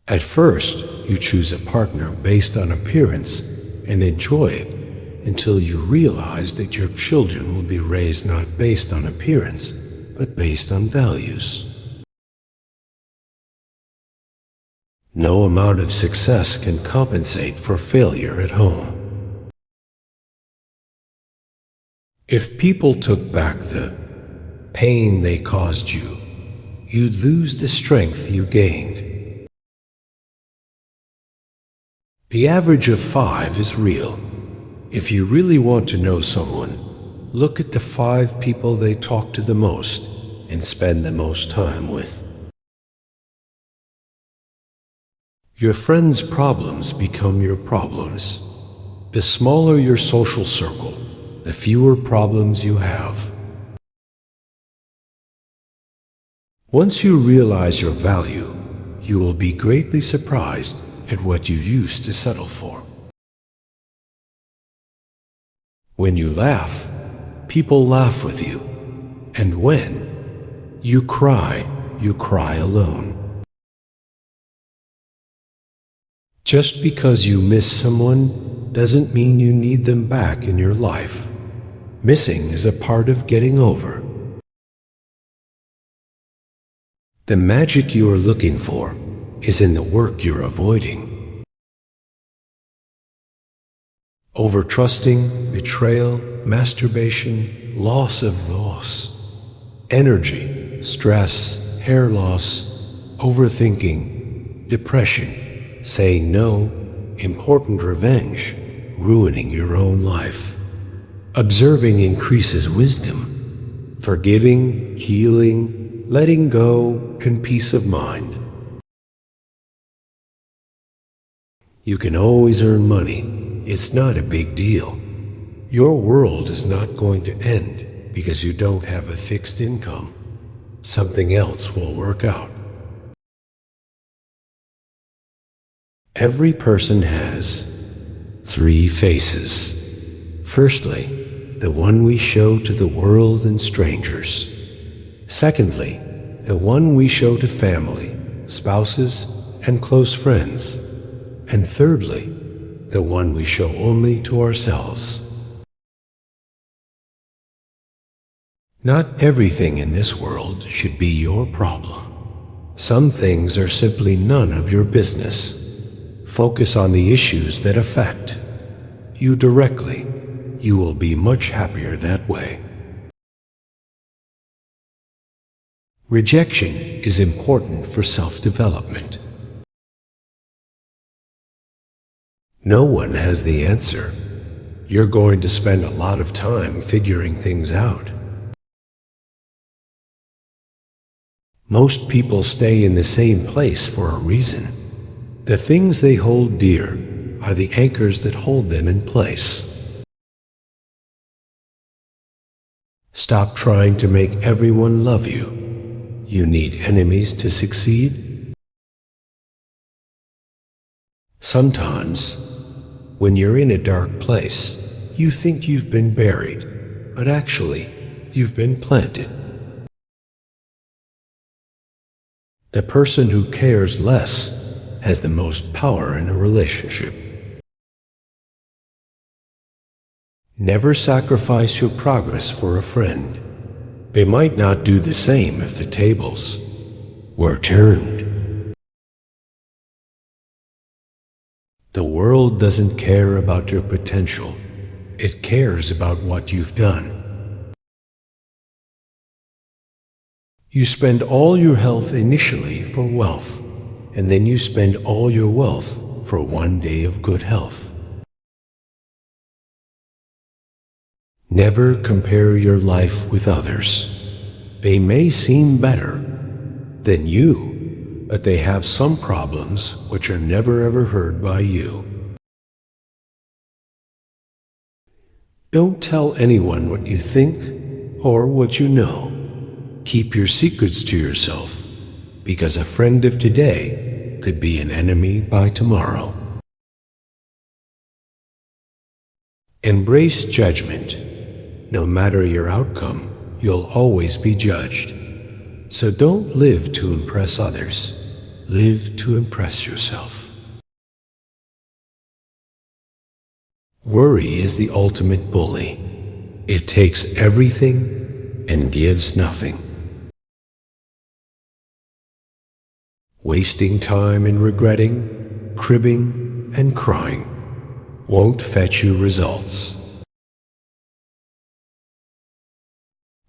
At first, you choose a partner based on appearance and enjoy it until you realize that your children will be raised not based on appearance, but based on values. No amount of success can compensate for failure at home. If people took back the pain they caused you, you'd lose the strength you gained. The average of 5 is real. If you really want to know someone, look at the 5 people they talk to the most and spend the most time with. Your friends' problems become your problems. The smaller your social circle, the fewer problems you have. Once you realize your value, you will be greatly surprised at what you used to settle for. When you laugh, people laugh with you. And when you cry alone. Just because you miss someone doesn't mean you need them back in your life. Missing is a part of getting over. The magic you are looking for is in the work you're avoiding. Overtrusting, betrayal, masturbation, loss of loss, energy, stress, hair loss, overthinking, depression, saying no, important revenge, ruining your own life. Observing increases wisdom. Forgiving, healing, letting go, and peace of mind. You can always earn money. It's not a big deal. Your world is not going to end because you don't have a fixed income. Something else will work out. Every person has 3 faces. Firstly, the one we show to the world and strangers. Secondly, the one we show to family, spouses, and close friends. And thirdly, the one we show only to ourselves. Not everything in this world should be your problem. Some things are simply none of your business. Focus on the issues that affect you directly. You will be much happier that way. Rejection is important for self-development. No one has the answer. You're going to spend a lot of time figuring things out. Most people stay in the same place for a reason. The things they hold dear are the anchors that hold them in place. Stop trying to make everyone love you. You need enemies to succeed. Sometimes, when you're in a dark place, you think you've been buried, but actually, you've been planted. The person who cares less has the most power in a relationship. Never sacrifice your progress for a friend. They might not do the same if the tables were turned. The world doesn't care about your potential. It cares about what you've done. You spend all your health initially for wealth, and then you spend all your wealth for one day of good health. Never compare your life with others. They may seem better than you, but they have some problems which are never ever heard by you. Don't tell anyone what you think or what you know. Keep your secrets to yourself, because a friend of today could be an enemy by tomorrow. Embrace judgment. No matter your outcome, you'll always be judged. So don't live to impress others. live to impress yourself. Worry is the ultimate bully. It takes everything and gives nothing. Wasting time in regretting, cribbing, and crying won't fetch you results.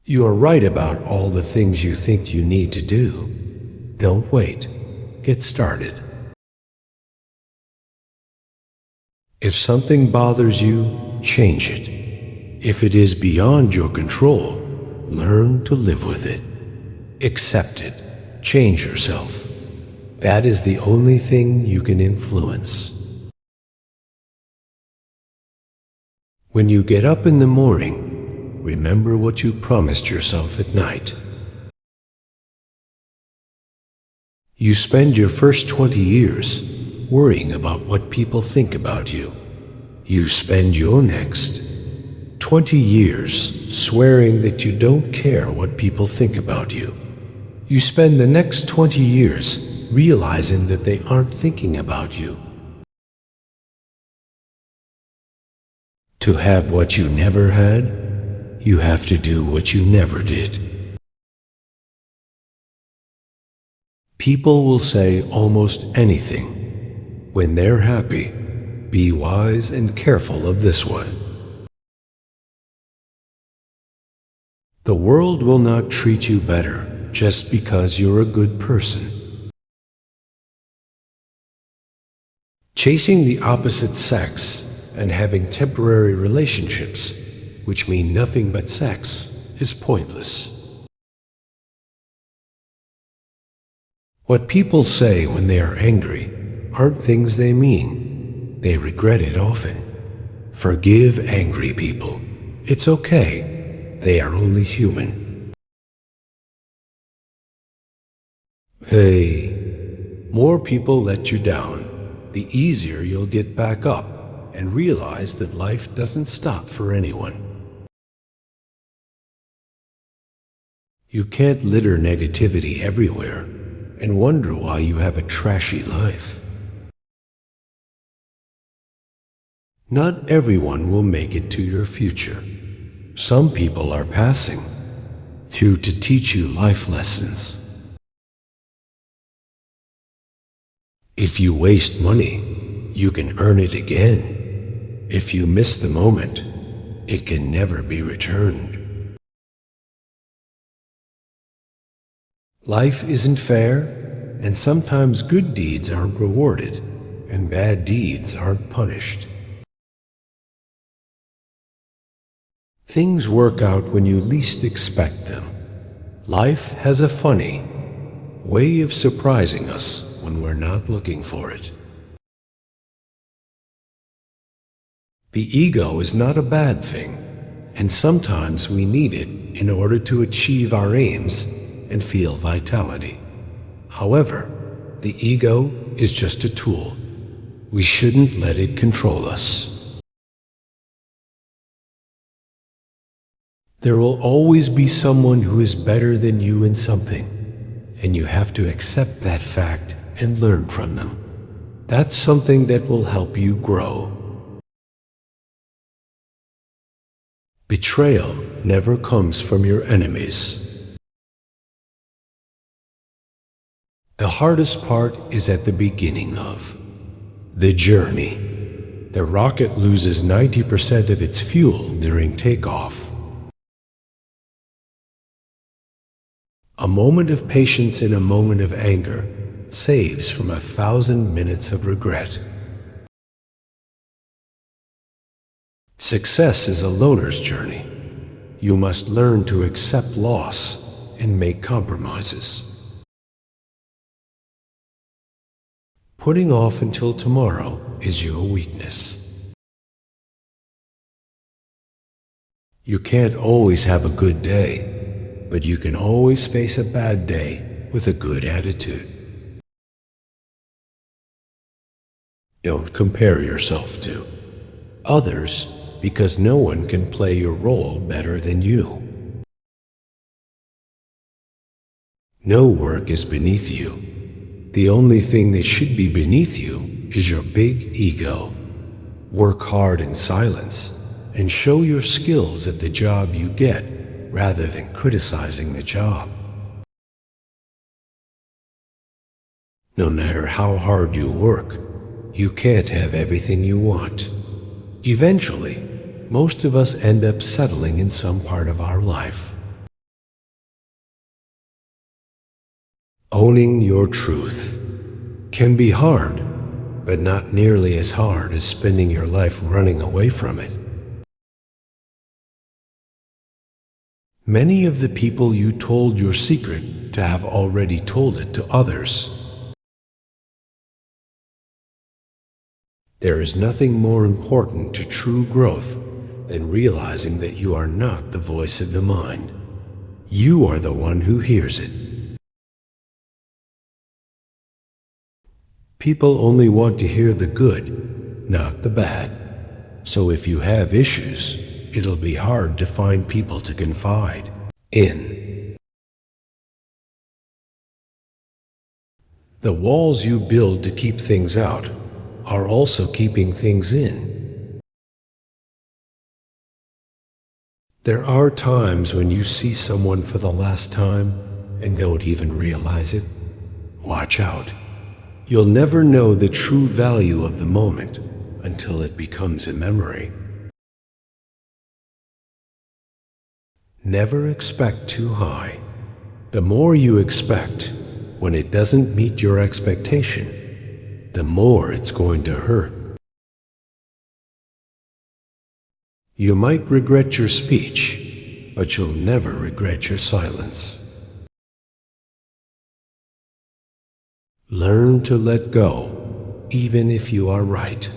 You are right about all the things you think you need to do. Don't wait. Get started. If something bothers you, change it. If it is beyond your control, learn to live with it. Accept it. Change yourself. That is the only thing you can influence. When you get up in the morning, remember what you promised yourself at night. You spend your first 20 years worrying about what people think about you. You spend your next 20 years swearing that you don't care what people think about you. You spend the next 20 years realizing that they aren't thinking about you. To have what you never had, you have to do what you never did. People will say almost anything. When they're happy, be wise and careful of this one. The world will not treat you better just because you're a good person. Chasing the opposite sex and having temporary relationships, which mean nothing but sex, is pointless. What people say when they are angry aren't things they mean. They regret it often. Forgive angry people. It's okay. They are only human. Hey, more people let you down, the easier you'll get back up and realize that life doesn't stop for anyone. You can't litter negativity everywhere and wonder why you have a trashy life. Not everyone will make it to your future. Some people are passing through to teach you life lessons. If you waste money, you can earn it again. If you miss the moment, it can never be returned. Life isn't fair, and sometimes good deeds aren't rewarded, and bad deeds aren't punished. Things work out when you least expect them. Life has a funny way of surprising us when we're not looking for it. The ego is not a bad thing, and sometimes we need it in order to achieve our aims and feel vitality. However, the ego is just a tool. We shouldn't let it control us. There will always be someone who is better than you in something, and you have to accept that fact and learn from them. That's something that will help you grow. Betrayal never comes from your enemies. The hardest part is at the beginning of the journey. The rocket loses 90% of its fuel during takeoff. A moment of patience in a moment of anger saves from 1,000 minutes of regret. Success is a loner's journey. You must learn to accept loss and make compromises. Putting off until tomorrow is your weakness. You can't always have a good day, but you can always face a bad day with a good attitude. Don't compare yourself to others, because no one can play your role better than you. No work is beneath you. The only thing that should be beneath you is your big ego. Work hard in silence and show your skills at the job you get rather than criticizing the job. No matter how hard you work, you can't have everything you want. Eventually, most of us end up settling in some part of our life. Owning your truth can be hard, but not nearly as hard as spending your life running away from it. Many of the people you told your secret to have already told it to others. There is nothing more important to true growth than realizing that you are not the voice of the mind. You are the one who hears it. People only want to hear the good, not the bad. So if you have issues, it'll be hard to find people to confide in. The walls you build to keep things out are also keeping things in. There are times when you see someone for the last time and don't even realize it. Watch out. You'll never know the true value of the moment until it becomes a memory. Never expect too high. The more you expect, when it doesn't meet your expectation, the more it's going to hurt. You might regret your speech, but you'll never regret your silence. Learn to let go, even if you are right.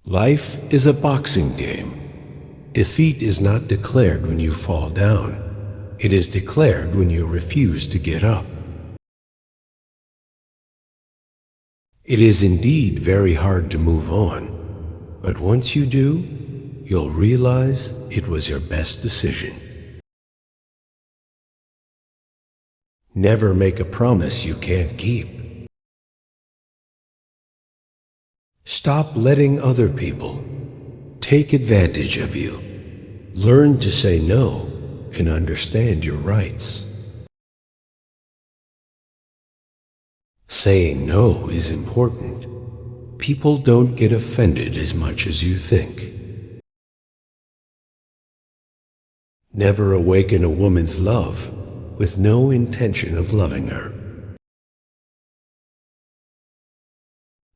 Life is a boxing game. Defeat is not declared when you fall down. It is declared when you refuse to get up. It is indeed very hard to move on, but once you do, you'll realize it was your best decision. Never make a promise you can't keep. Stop letting other people take advantage of you. Learn to say no and understand your rights. Saying no is important. People don't get offended as much as you think. Never awaken a woman's love with no intention of loving her.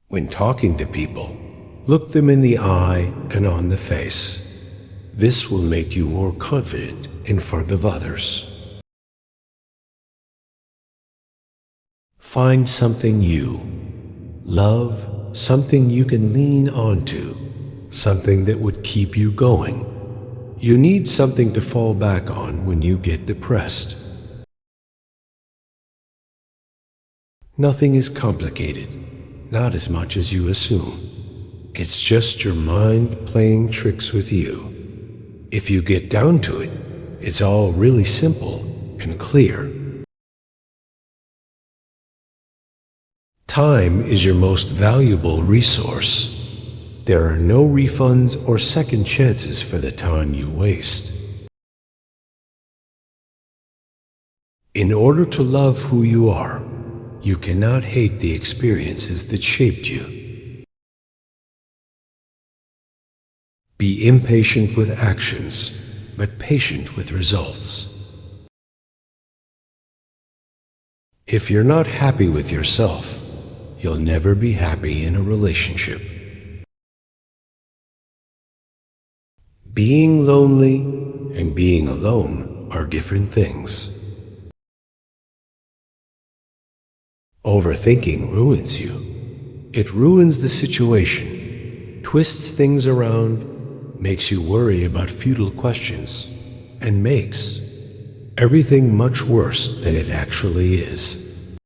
When talking to people, look them in the eye and on the face. This will make you more confident in front of others. Find something you love, something you can lean onto, something that would keep you going. You need something to fall back on when you get depressed. Nothing is complicated, not as much as you assume. It's just your mind playing tricks with you. If you get down to it, it's all really simple and clear. Time is your most valuable resource. There are no refunds or second chances for the time you waste. In order to love who you are, you cannot hate the experiences that shaped you. Be impatient with actions, but patient with results. If you're not happy with yourself, you'll never be happy in a relationship. Being lonely and being alone are different things. Overthinking ruins you. It ruins the situation, twists things around, makes you worry about futile questions, and makes everything much worse than it actually is.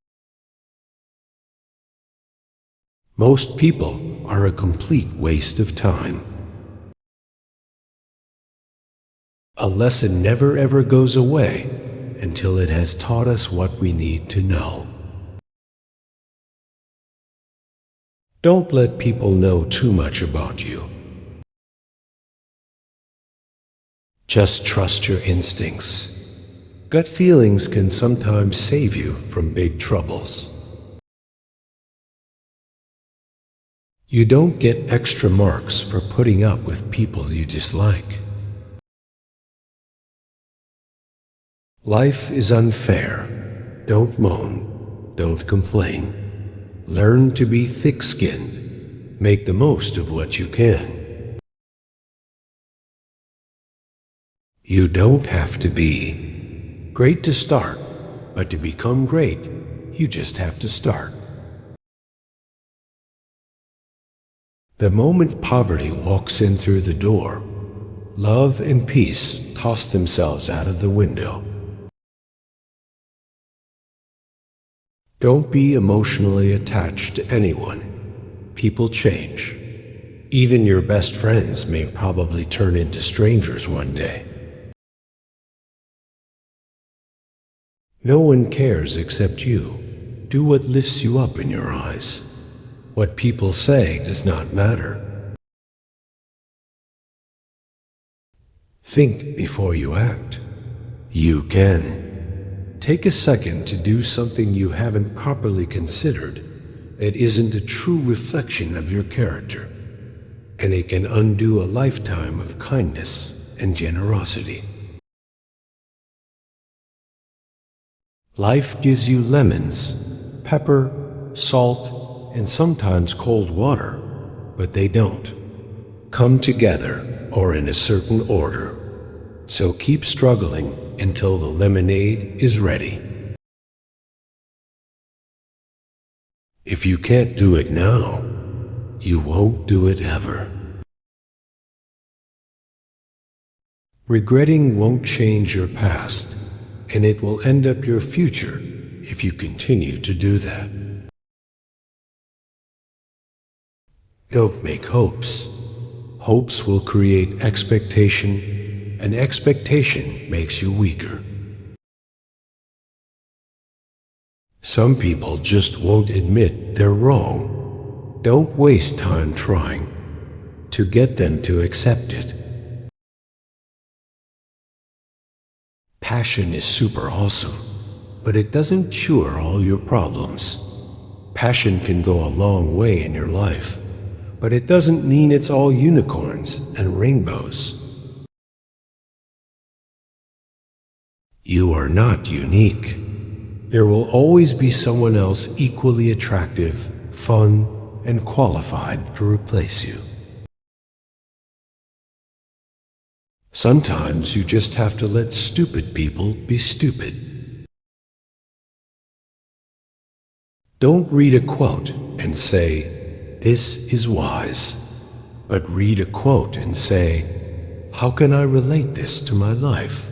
Most people are a complete waste of time. A lesson never ever goes away, until it has taught us what we need to know. Don't let people know too much about you. Just trust your instincts. Gut feelings can sometimes save you from big troubles. You don't get extra marks for putting up with people you dislike. Life is unfair. Don't moan. Don't complain. Learn to be thick-skinned. Make the most of what you can. You don't have to be great to start, but to become great, you just have to start. The moment poverty walks in through the door, love and peace toss themselves out of the window. Don't be emotionally attached to anyone. People change. Even your best friends may probably turn into strangers one day. No one cares except you. Do what lifts you up in your eyes. What people say does not matter. Think before you act. You can. Take a second to do something you haven't properly considered that isn't a true reflection of your character, and it can undo a lifetime of kindness and generosity. Life gives you lemons, pepper, salt, and sometimes cold water, but they don't come together or in a certain order. So keep struggling until the lemonade is ready. If you can't do it now, you won't do it ever. Regretting won't change your past, and it will end up your future if you continue to do that. Don't make hopes. Hopes will create expectation, and expectation makes you weaker. Some people just won't admit they're wrong. Don't waste time trying to get them to accept it. Passion is super awesome, but it doesn't cure all your problems. Passion can go a long way in your life, but it doesn't mean it's all unicorns and rainbows. You are not unique. There will always be someone else equally attractive, fun, and qualified to replace you. Sometimes you just have to let stupid people be stupid. Don't read a quote and say, "This is wise," but read a quote and say, "How can I relate this to my life?"